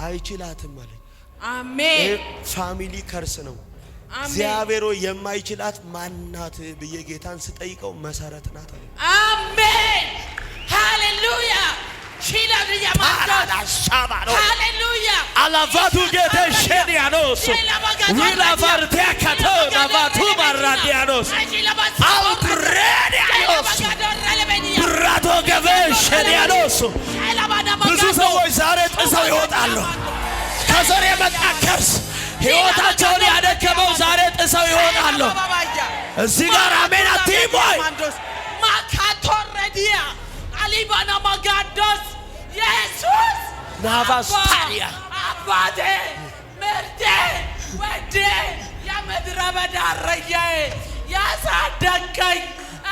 አይችላትም አለኝ። አሜን። ፋሚሊ ከርስ ነው። እግዚአብሔር የማይችላት ማናት ብዬ ጌታን ስጠይቀው መሰረት ናት አለኝ። አሜን ሃሌሉያ ሺላብያ ማዳስ ሃሌሉያ አላፋቱ ጌታ ሸዲያኖስ ዊላፋርቲያ ካቶ ናባቱ ባራዲያኖስ አውትሬዲያኖስ ብራቶ ገበ ሸዲያኖስ ብዙ ሰዎች ዛሬ ጥሰው ይወጣሉ። ከዘር የመጣ ከርስ ሕይወታቸውን ያደከመው ዛሬ ጥሰው ይወጣሉ። እዚህ ጋር አሜን አትይሞይ ማካቶረዲያ አሊባና ማጋዶስ ኢየሱስ ናቫስታሪያ አባቴ ምርቴ ወዴ የምድረ በዳ እረኛዬ ያሳደገኝ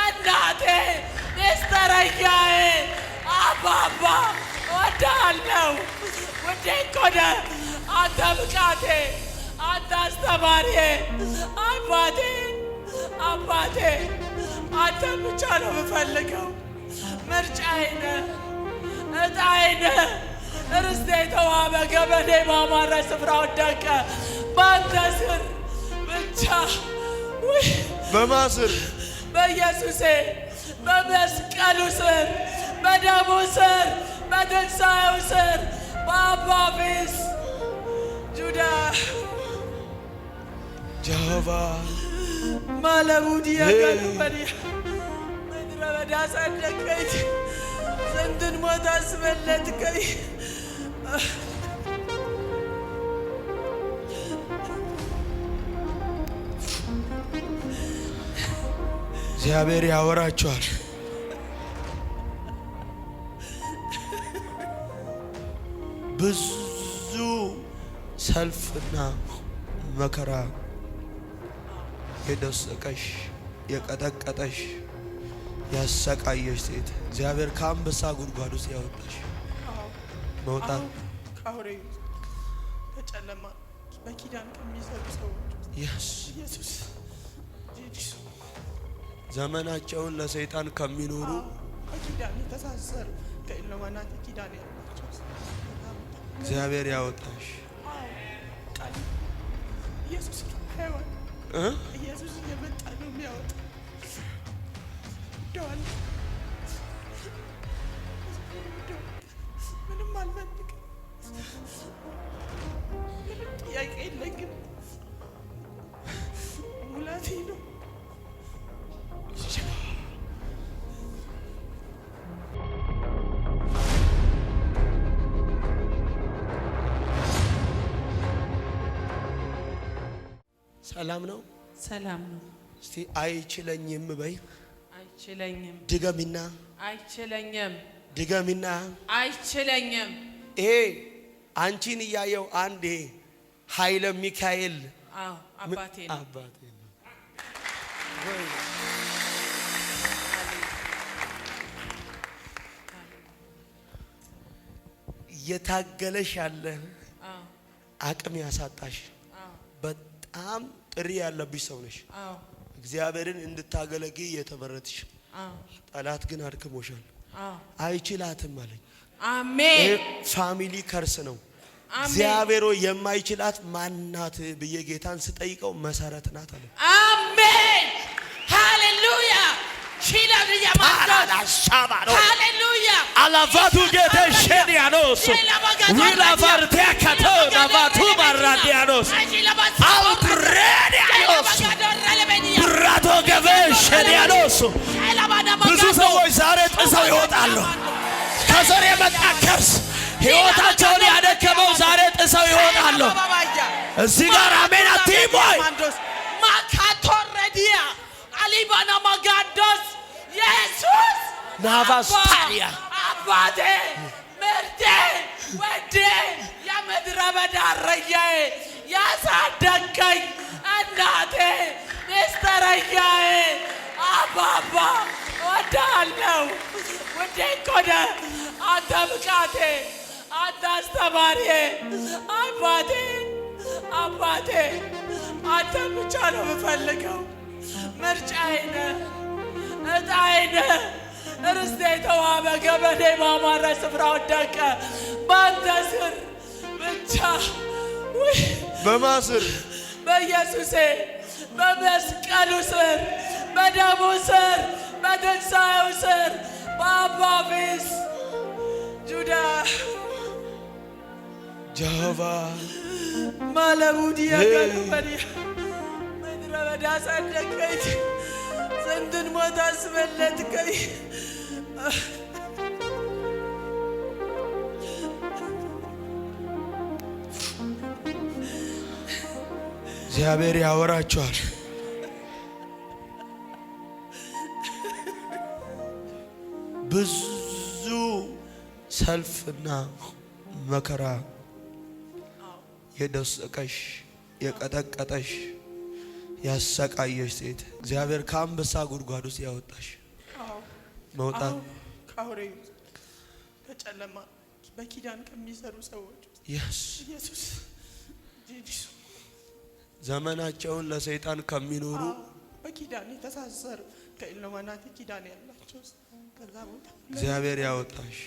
እናቴ ሚስተረኛዬ አባባ ወዳለው ውዴ እኮ ነህ አንተ ብቃቴ አንተ አስተማሪዬ አባቴ አባቴ አንተ ብቻ ነው የምፈልገው። ምርጫዬ ነህ እጣዬ ነህ። ርስቴ ተዋበ ገበኔ ባማረ ስፍራ ወደቀ በአንተ ስር ብቻ በማስር በኢየሱሴ በመስቀሉ ስር በደሙ ስር በትንሣኤው ስር በአባ ፊት ጁዳ ጃቫ ማለሙድ ያቀርበኒ ምድረ በዳ አሳደገኝ። ስንቱን ሞት አስበለጥከኝ። እግዚአብሔር ያወራቸዋል። ብዙ ሰልፍና መከራ የደሰቀሽ የቀጠቀጠሽ ያሰቃየሽ ሴት እግዚአብሔር ከአንበሳ ጉድጓድ ውስጥ ያወጣሽ መውጣት ከአውሬ ከጨለማ በኪዳን ከሚሰሩ ሰዎች ኢየሱስ ዘመናቸውን ለሰይጣን ከሚኖሩ በኪዳን የተሳሰሩ ከኢሎማናት ኪዳን ያላቸው እግዚአብሔር ያወጣሽ ኢየሱስ አይወጣ ኢየሱስ እየመጣ ነው የሚያወጣ ደዋል ምንም አልፈልግም። ምንም ጥያቄ የለኝም። ሙላቴ ነው። ሰላም ነው። ሰላም ነው። እስቲ አይችለኝም በይ። አይችለኝም ድገሚና አይችለኝም ድገሚና አይችለኝም። ይሄ አንቺን እያየው አንድ ኃይለ ሚካኤል አባቴ ነው። አባቴ ነው። እየታገለሽ ያለ አቅም ያሳጣሽ በጣም ጥሪ ያለብሽ ሰው ነሽ። እግዚአብሔርን እንድታገለግይ የተመረጥሽ ጠላት ግን አድክሞሻል። አይችላትም አለኝ። አሜን። ፋሚሊ ከርስ ነው። እግዚአብሔር የማይችላት ማናት ብዬ ጌታን ስጠይቀው መሰረት ናት አለ። አሜን ሃሌሉያ ሺላብያ ማዳስ ሃሌሉያ አላፋቱ ጌታ ሸዲያኖስ ዊላፋርቲያ ካቶ ናባቱ ባራዲያኖስ አውትሬዲያኖስ ብራቶ ገበ ሸዲያኖስ ብዙ ሰዎች ዛሬ ጥሰው ይወጣሉ። ከዘር የመጣ ከርስ ሕይወታቸውን ያደከመው ዛሬ ጥሰው ይወጣሉ። እዚህ ጋር አሜን አትይሞይ ማካቶረዲያ አሊባና ማጋዶስ ኢየሱስ ናቫስታሪያ አባቴ ምርቴ ወዴ የምድረ በዳ እረኛዬ ያሳደገኝ እናቴ ሚስተረኛዬ አባባ ወዳለው ውዴ እኮ ነህ አንተ ብቃቴ አንተ አስተማሪዬ አባቴ አባቴ አንተ ብቻ ነው የምፈልገው። ምርጫዬ ነህ እጣዬ ነህ። ርስቴ ተዋበ ገበኔ ባማረ ስፍራ ወደቀ በአንተ ስር በማስር በኢየሱስ በመስቀሉ ስር በደሙ ስር በትንሣኤው ስር በአባ ፊት ጁዳ ጃቫ ማለሙዲያ ጋልበዲያ ምድረ በዳ አሳደግከኝ፣ ስንቱን ሞት አስበለጥከኝ። እግዚአብሔር ያወራቸዋል። ብዙ ሰልፍና መከራ የደሰቀሽ የቀጠቀጠሽ ያሰቃየሽ ሴት እግዚአብሔር ከአንበሳ ጉድጓድ ውስጥ ያወጣሽ መውጣት ከአውሬ ከጨለማ በኪዳን ከሚሰሩ ሰዎች ኢየሱስ ዘመናቸውን ለሰይጣን ከሚኖሩ በኪዳን የተሳሰሩ ከኢሉሚናቲ ኪዳን ያላቸው ከዛ ቦታ እግዚአብሔር ያወጣሽ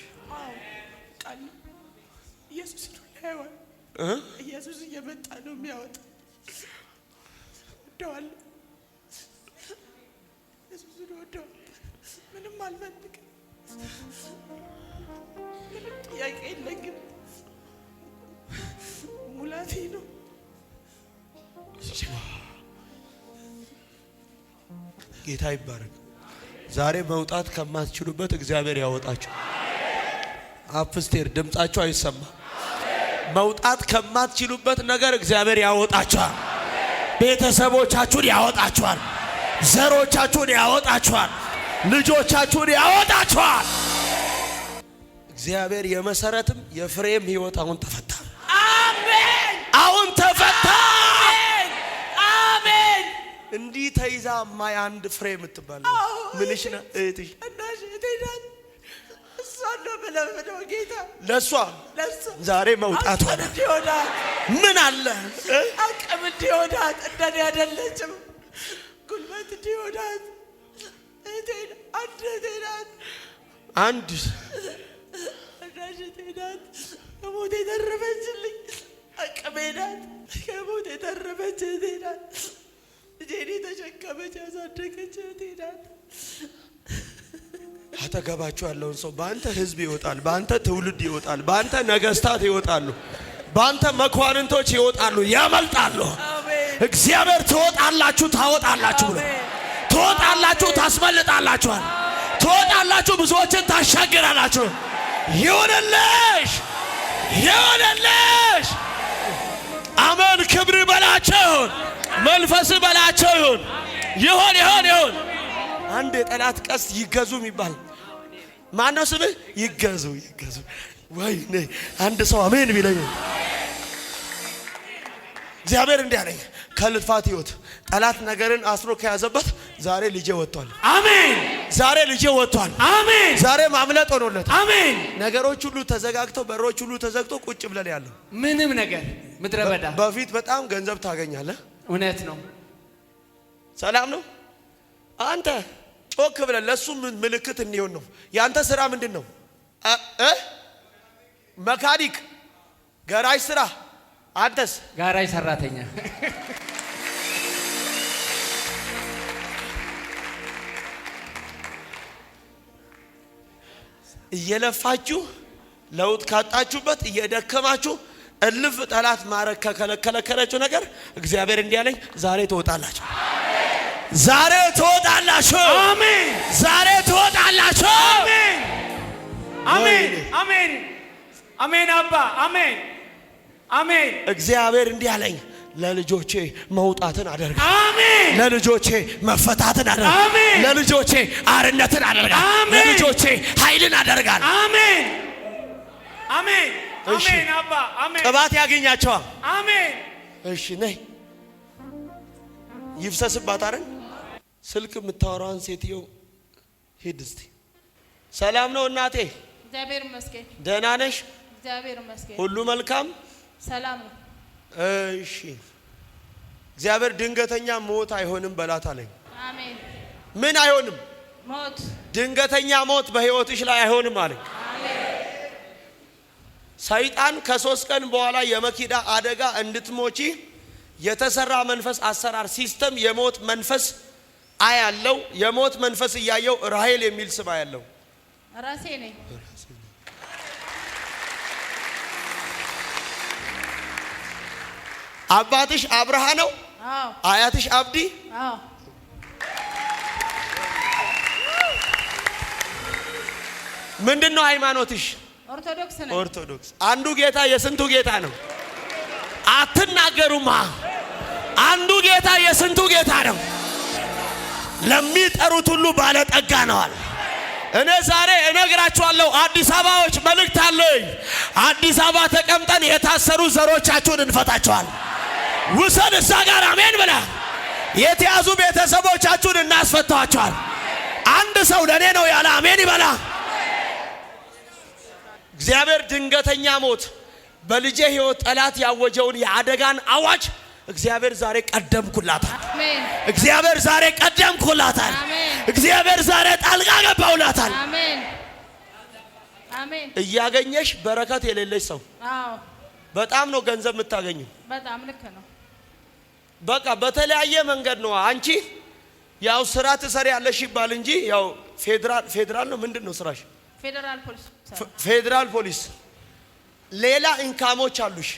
ቃል ኢየሱስ ይሁን። ኢየሱስ እየመጣ ነው የሚያወጣ። ወደዋል ኢየሱስ ወደዋል። ምንም አልፈልግም። ምንም ጥያቄ የለኝም። ሙላቴ ነው። ጌታ ይባረክ። ዛሬ መውጣት ከማትችሉበት እግዚአብሔር ያወጣችሁ። አፍስቴር ድምጻችሁ አይሰማ። መውጣት ከማትችሉበት ነገር እግዚአብሔር ያወጣችኋል። ቤተሰቦቻችሁን ያወጣችኋል። ዘሮቻችሁን ያወጣችኋል። ልጆቻችሁን ያወጣችኋል። እግዚአብሔር የመሰረትም የፍሬም ህይወት አሁን ተፈታ። አሜን። አሁን ተፈታ። አሜን። አሜን። እንዲህ ተይዛ ማይ አንድ ፍሬ የምትባል ምንሽ ነው እህትሽ? እናሽ እቴዳት እሷን ነው በለበለው ጌታ ለሷ ዛሬ መውጣት ሆነ። ምን አለ አቅም እንዲሆናት እንደኔ አይደለችም። ጉልበት እንዲሆናት እቴን እቴናት አንድ እናሽ እቴናት ከሞት የተረፈችልኝ አቅሜ ናት። ከሞት የተረፈች እቴ ናት። ልጄን ተሸከመች ያሳደገች እቴ ናት። አጠገባችሁ ያለውን ሰው በአንተ ህዝብ ይወጣል፣ በአንተ ትውልድ ይወጣል፣ በአንተ ነገስታት ይወጣሉ፣ በአንተ መኳንንቶች ይወጣሉ፣ ያመልጣሉ። እግዚአብሔር ትወጣላችሁ፣ ታወጣላችሁ ብሎ ትወጣላችሁ፣ ታስመልጣላችኋል፣ ትወጣላችሁ፣ ብዙዎችን ታሻግራላችሁ። ይሁንልሽ፣ ይሁንልሽ። አሜን። ክብር በላቸው፣ መንፈስ በላቸው። ይሁን፣ ይሁን፣ ይሁን፣ ይሁን። አንድ የጠላት ቀስት ይገዙ የሚባል ማነው ስምህ? ይገዙ፣ ይገዙ። ወይኔ አንድ ሰው አሜን ቢለኝ እግዚአብሔር እንዲህ አለኝ። ከልፋት ህይወት ጠላት ነገርን አስሮ ከያዘበት ዛሬ ልጄ ወጥቷል። አሜን። ዛሬ ልጄ ወጥቷል። አሜን። ዛሬ ማምለጥ ሆኖለት አሜን። ነገሮች ሁሉ ተዘጋግተው በሮች ሁሉ ተዘግተው ቁጭ ብለን ያለው ምንም ነገር ምድረ በዳ። በፊት በጣም ገንዘብ ታገኛለህ። እውነት ነው። ሰላም ነው። አንተ ጮክ ብለን ለሱ ምልክት እንዲሆን ነው። ያንተ ስራ ምንድን ነው? መካኒክ፣ ጋራጅ ስራ። አንተስ? ጋራጅ ሰራተኛ። እየለፋችሁ ለውጥ ካጣችሁበት እየደከማችሁ እልፍ ጠላት ማረክ ከከለከለችው ነገር እግዚአብሔር እንዲህ አለኝ፣ ዛሬ ትወጣላችሁ። ዛሬ ትወጣላችሁ። አሜን። ዛሬ ትወጣላችሁ። አሜን። አሜን። አሜን። አሜን። አባ አሜን። አሜን። እግዚአብሔር እንዲህ አለኝ፣ ለልጆቼ መውጣትን አደርጋ። አሜን። ለልጆቼ መፈታትን አደርጋ። አሜን። ለልጆቼ አርነትን አደርጋ። አሜን። ለልጆቼ ኃይልን አደርጋል። አሜን። አሜን። አሜን። አባ አሜን። ቅባት ያገኛቸዋል። አሜን። እሺ ነይ ይፍሰስባት አይደል? ስልክ የምታወራውን ሴትዮ ሂድ እስቲ። ሰላም ነው እናቴ? እግዚአብሔር ይመስገን። ደህና ነሽ? እግዚአብሔር ይመስገን። ሁሉ መልካም? ሰላም ነው። እሺ እግዚአብሔር ድንገተኛ ሞት አይሆንም በላት አለኝ። አሜን። ምን አይሆንም? ሞት፣ ድንገተኛ ሞት በህይወትሽ ላይ አይሆንም አለኝ። አሜን። ሰይጣን ከ3 ቀን በኋላ የመኪና አደጋ እንድትሞቺ የተሰራ መንፈስ አሰራር ሲስተም የሞት መንፈስ አያለው። የሞት መንፈስ እያየው ራሔል የሚል ስም አያለው። ራሴ ነኝ። አባትሽ አብርሃ ነው? አዎ። አያትሽ አብዲ? አዎ። ምንድነው ሃይማኖትሽ? ኦርቶዶክስ ነኝ። ኦርቶዶክስ። አንዱ ጌታ የስንቱ ጌታ ነው? አትናገሩማ። አንዱ ጌታ የስንቱ ጌታ ነው? ለሚጠሩት ሁሉ ባለጠጋ ነዋል። እኔ ዛሬ እነግራችኋለሁ አዲስ አበባዎች መልእክት አለኝ። አዲስ አበባ ተቀምጠን የታሰሩ ዘሮቻችሁን እንፈታቸዋል። ውሰድ እዛ ጋር አሜን ብላ የተያዙ ቤተሰቦቻችሁን እናስፈታቸዋል። አንድ ሰው ለኔ ነው ያለ አሜን ይበላ። እግዚአብሔር ድንገተኛ ሞት በልጄ ሕይወት ጠላት ያወጀውን የአደጋን አዋጅ እግዚአብሔር ዛሬ ቀደምኩላታል። አሜን። እግዚአብሔር ዛሬ ቀደምኩላታል። አሜን። እግዚአብሔር ዛሬ ጣልቃ ገባውላታል። አሜን። አሜን። እያገኘሽ በረከት የሌለሽ ሰው አዎ፣ በጣም ነው ገንዘብ የምታገኘው። በጣም ልክ ነው። በቃ በተለያየ መንገድ ነው። አንቺ ያው ስራ ትሰሪ ያለሽ ይባል እንጂ ያው ፌደራል ነው። ምንድነው ስራሽ? ፌደራል ፖሊስ። ፌደራል ፖሊስ። ሌላ ኢንካሞች አሉሽ።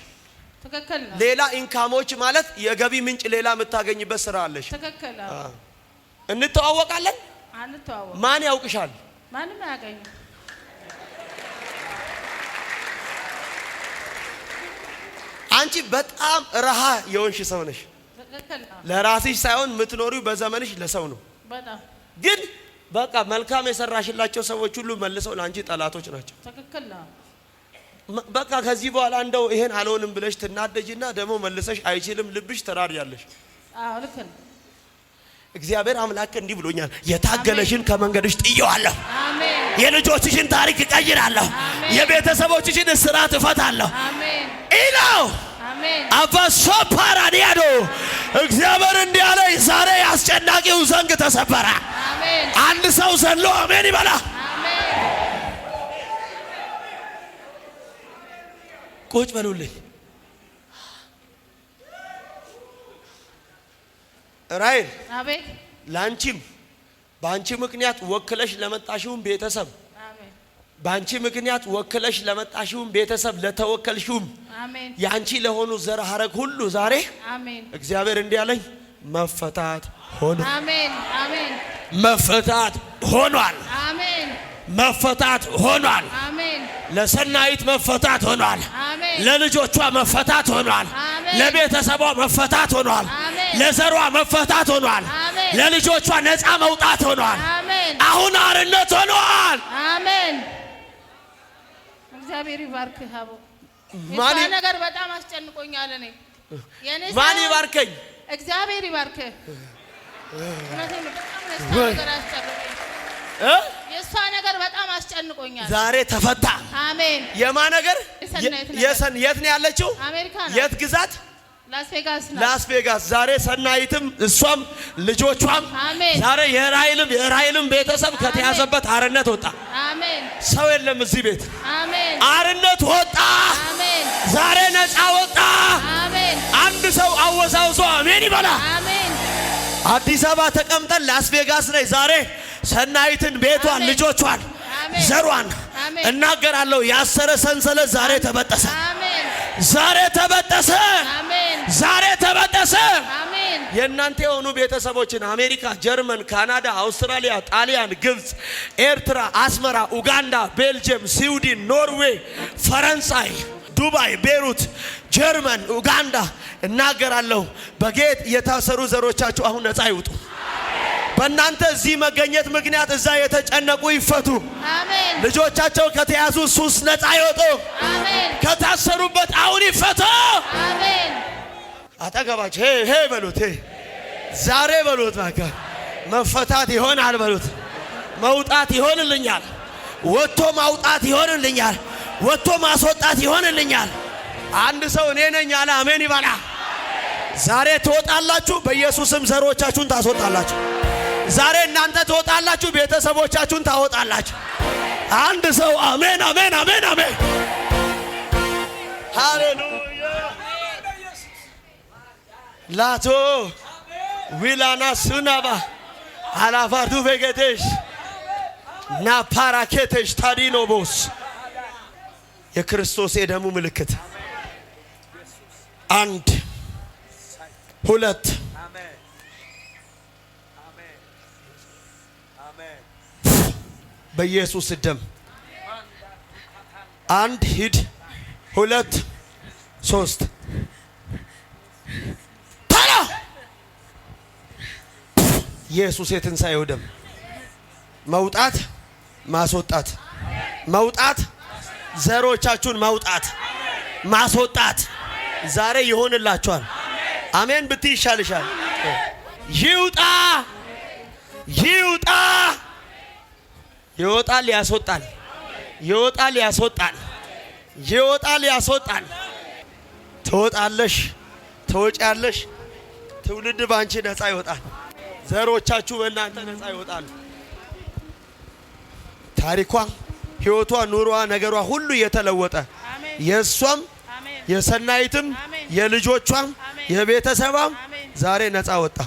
ትክክል ነው። ሌላ ኢንካሞች ማለት የገቢ ምንጭ ሌላ የምታገኝበት ስራ አለሽ። ትክክል ነው። እንተዋወቃለን? አንተዋወቅ። ማን ያውቅሻል? ማንም አያገኝ። አንቺ በጣም ረሃ የሆንሽ ሰው ነሽ። ትክክል ነው። ለራስሽ ሳይሆን የምትኖሪው በዘመንሽ ለሰው ነው። በጣም ግን በቃ መልካም የሰራሽላቸው ሰዎች ሁሉ መልሰው ለአንቺ ጠላቶች ናቸው። ትክክል ነው። በቃ ከዚህ በኋላ እንደው ይሄን አልሆንም ብለሽ ትናደጂና ደግሞ መልሰሽ አይችልም ልብሽ ተራርያለሽ። አዎ ልክ ነው። እግዚአብሔር አምላክ እንዲህ ብሎኛል፣ የታገለሽን ከመንገድሽ ጥየዋለሁ። አሜን። የልጆችሽን ታሪክ እቀይራለሁ። አሜን። የቤተሰቦችሽን እስራት እፈታለሁ። አሜን። ኢላው አሜን። አባሶ ፓራዲያዶ እግዚአብሔር እንዲህ አለ፣ ዛሬ አስጨናቂው ዘንግ ተሰበረ። አሜን። አንድ ሰው ዘሎ አሜን ይበላ። አሜን። ቁጭ በሉልኝ። ራሔል አቤት። ላንቺም ባንቺ ምክንያት ወክለሽ ለመጣሽውም ቤተሰብ፣ አሜን። ባንቺ ምክንያት ወክለሽ ለመጣሽውም ቤተሰብ፣ ለተወከልሽውም አሜን። ያንቺ ለሆኑ ዘር ሐረግ ሁሉ ዛሬ አሜን። እግዚአብሔር እንዲህ አለኝ፣ መፈታት ሆኗል። አሜን። አሜን። መፈታት ሆኗል። አሜን። መፈታት ሆኗል። አሜን። ለሰናይት መፈታት ሆኗል። አሜን። ለልጆቿ መፈታት ሆኗል። አሜን። ለቤተሰቧ መፈታት ሆኗል። አሜን። ለዘሯ መፈታት ሆኗል። አሜን። ለልጆቿ ነፃ መውጣት ሆኗል። አሜን። አሁን አርነት ሆኗል። አሜን። እግዚአብሔር ይባርክህ አቦ። ማን የሷ ነገር በጣም አስጨንቆኛል። እኔ የኔ ማን ይባርከኝ? እግዚአብሔር ይባርክህ። እውነቴን ነው። በጣም ነገር አስጨንቆኛል። የሷ ነገር በጣም አስጨንቆኛል። ዛሬ ተፈታ። አሜን። የማ ነገር? የት ነው ያለችው? አሜሪካ ነው። የት ግዛት? ላስ ቬጋስ ነው። ላስ ቬጋስ። ዛሬ ሰናይትም እሷም ልጆቿም አሜን። ዛሬ የራሔልም ቤተሰብ ከተያዘበት አርነት ወጣ። አሜን። ሰው የለም እዚህ ቤት። አሜን። አርነት ወጣ። አሜን። ዛሬ ነፃ ወጣ። አሜን። አንድ ሰው አወዛውዞ አሜን ይበላ። አሜን። አዲስ አበባ ተቀምጠን ላስ ቬጋስ ላይ ዛሬ ሰናይትን ቤቷን፣ ልጆቿን፣ ዘሯን እናገራለሁ። ያሰረ ሰንሰለት ዛሬ ተበጠሰ። አሜን። ዛሬ ተበጠሰ። አሜን። ዛሬ ተበጠሰ። አሜን። የእናንተ የሆኑ ቤተሰቦችን አሜሪካ፣ ጀርመን፣ ካናዳ፣ አውስትራሊያ፣ ጣሊያን፣ ግብፅ፣ ኤርትራ፣ አስመራ፣ ኡጋንዳ፣ ቤልጅየም፣ ስዊድን፣ ኖርዌይ፣ ፈረንሳይ፣ ዱባይ፣ ቤሩት፣ ጀርመን፣ ኡጋንዳ እናገራለሁ። በጌጥ የታሰሩ ዘሮቻችሁ አሁን ነፃ ይውጡ። በእናንተ እዚህ መገኘት ምክንያት እዛ የተጨነቁ ይፈቱ። አሜን። ልጆቻቸው ከተያዙ ሱስ ነፃ ይወጡ። አሜን። ከታሰሩበት አሁን ይፈቱ። አሜን። አጠገባችሁ ሄ በሉት፣ ዛሬ በሉት፣ ማካ መፈታት ይሆናል በሉት። መውጣት ይሆንልኛል። ወጥቶ ማውጣት ይሆንልኛል። ወጥቶ ማስወጣት ይሆንልኛል። አንድ ሰው እኔ ነኝ አለ አሜን ይበላ። ዛሬ ትወጣላችሁ። በኢየሱስም ዘሮቻችሁን ታስወጣላችሁ። ዛሬ እናንተ ትወጣላችሁ፣ ቤተሰቦቻችሁን ታወጣላችሁ። አንድ ሰው አሜን አሜን አሜን አሜን። ሃሌሉያ ላቶ ዊላና ሱናባ አላፋርዱ ቬጌቴሽ ናፓራኬቴሽ ታዲኖቦስ የክርስቶስ የደሙ ምልክት 1 2 በኢየሱስ ደም 1 ሂድ 2 3 ታላ ኢየሱስ የትንሣኤው ደም መውጣት ማስወጣት መውጣት ዘሮቻችሁን መውጣት ማስወጣት ዛሬ ይሆንላችኋል። አሜን ብትይ ይሻልሻል። ይውጣ ይውጣ ይወጣል ያስወጣል ይወጣል ያስወጣል ይወጣል ያስወጣል። ትወጣለሽ ትወጪያለሽ። ትውልድ ባንቺ ነፃ ይወጣል። ዘሮቻችሁ በእናንተ ነፃ ይወጣሉ። ታሪኳ ሕይወቷ ኑሯ ነገሯ ሁሉ የተለወጠ የሷም የሰናይትም የልጆቿም የቤተሰቧም ዛሬ ነፃ ወጣ።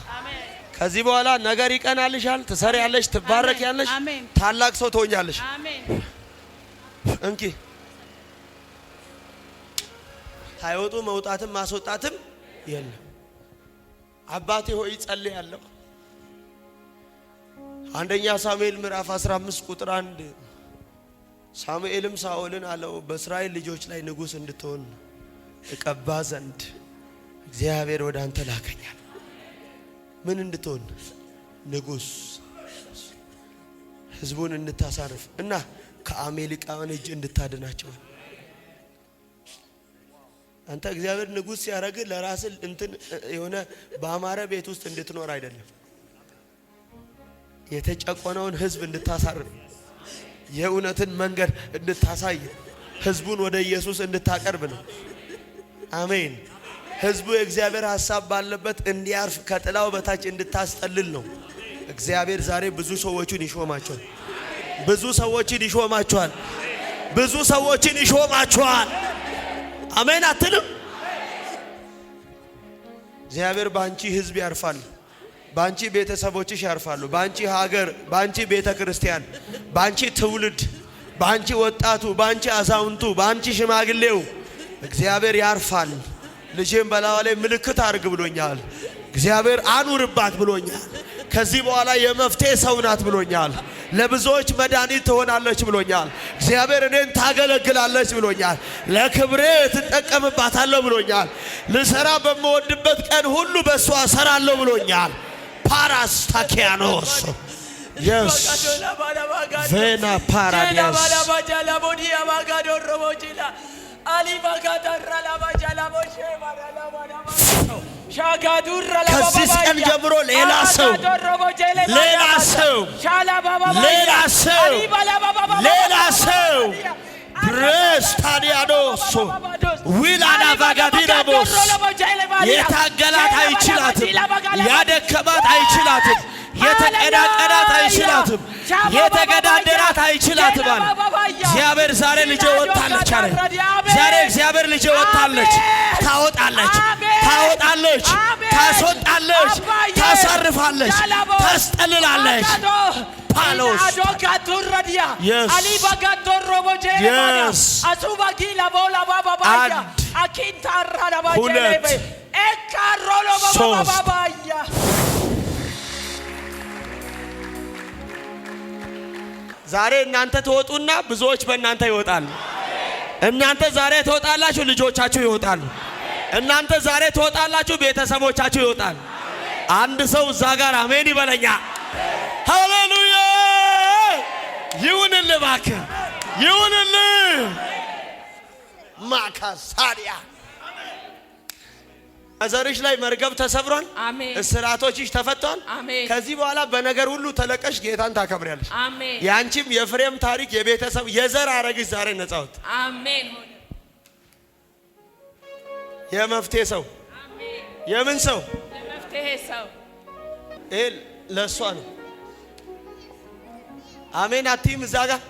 ከዚህ በኋላ ነገር ይቀናልሻል። ትሰሪያለሽ፣ ትባረኪያለሽ፣ ታላቅ ሰው ትሆኛለሽ። እንኪ ሳይወጡ መውጣትም ማስወጣትም የለም። አባቴ ሆይ ጸልያለሁ። አንደኛ ሳሙኤል ምዕራፍ 15 ቁጥር 1 ሳሙኤልም ሳኦልን አለው በእስራኤል ልጆች ላይ ንጉሥ እንድትሆን እቀባ ዘንድ እግዚአብሔር ወደ አንተ ላከኛል። ምን እንድትሆን? ንጉሥ፣ ህዝቡን እንድታሳርፍ እና ከአሜሪካውያን እጅ እንድታድናቸው። አንተ እግዚአብሔር ንጉሥ ሲያረግ ለራስ እንትን የሆነ በአማረ ቤት ውስጥ እንድትኖር አይደለም። የተጨቆነውን ህዝብ እንድታሳርፍ፣ የእውነትን መንገድ እንድታሳይ፣ ህዝቡን ወደ ኢየሱስ እንድታቀርብ ነው። አሜን። ህዝቡ የእግዚአብሔር ሐሳብ ባለበት እንዲያርፍ ከጥላው በታች እንድታስጠልል ነው። እግዚአብሔር ዛሬ ብዙ ሰዎችን ይሾማቸዋል። ብዙ ሰዎችን ይሾማቸዋል። ብዙ ሰዎችን ይሾማቸዋል። አሜን አትልም? እግዚአብሔር ባንቺ ህዝብ ያርፋል። ባንቺ ቤተሰቦችሽ ያርፋሉ። ባንቺ ሀገር፣ ባንቺ ቤተ ክርስቲያን፣ ባንቺ ትውልድ፣ ባንቺ ወጣቱ፣ ባንቺ አዛውንቱ፣ ባንቺ ሽማግሌው እግዚአብሔር ያርፋል። ልጄም በላዋ ላይ ምልክት አድርግ ብሎኛል። እግዚአብሔር አኑርባት ብሎኛል። ከዚህ በኋላ የመፍትሄ ሰው ናት ብሎኛል። ለብዙዎች መድኃኒት ትሆናለች ብሎኛል። እግዚአብሔር እኔን ታገለግላለች ብሎኛል። ለክብሬ ትጠቀምባታለሁ ብሎኛል። ልሰራ በምወድበት ቀን ሁሉ በእሷ እሰራለሁ ብሎኛል። ፓራስ ታኪያኖስ የስ ቬና ፓራዲያስ ከዚህ ቀን ጀምሮ ሌላ ሰው ሌላ ሰው ሌላ ሰው ሌላ ሰው ብረስታዲያዶስ ዊላና ቫጋዲናቦስ የታገላት አይችላትም። ያደከማት አይችላትም። የተቀዳቀዳት አይችላትም። የተገዳደራት አይችላትም አለ እግዚአብሔር። ዛሬ ልጄ ወጣለች አለ ዛሬ እግዚአብሔር ልጄ ወጣለች። ታወጣለች፣ ታወጣለች፣ ታስወጣለች፣ ታሳርፋለች፣ ታስጠልላለች። ፓሎስ yes yes ሁለት ሶስት ዛሬ እናንተ ትወጡና ብዙዎች በእናንተ ይወጣሉ። እናንተ ዛሬ ትወጣላችሁ፣ ልጆቻችሁ ይወጣሉ። እናንተ ዛሬ ትወጣላችሁ፣ ቤተሰቦቻችሁ ይወጣሉ። አንድ ሰው እዛ ጋር አሜን ይበለኛ። ሃሌሉያ! ይሁንልህ እባክህ ይሁንልህ። ማካሳሪያ ዘርሽ ላይ መርገብ ተሰብሯል። እስራቶችሽ ተፈቷል። ከዚህ በኋላ በነገር ሁሉ ተለቀሽ ጌታን ታከብሪያለሽ። ያንቺም የፍሬም ታሪክ የቤተሰብ የዘር አረግሽ ዛሬ ነፃ ወጥ። አሜን። የመፍትሄ ሰው የምን ሰው? የመፍትሄ ሰው። ለሷ ነው። አሜን አትይም? እዛ ጋር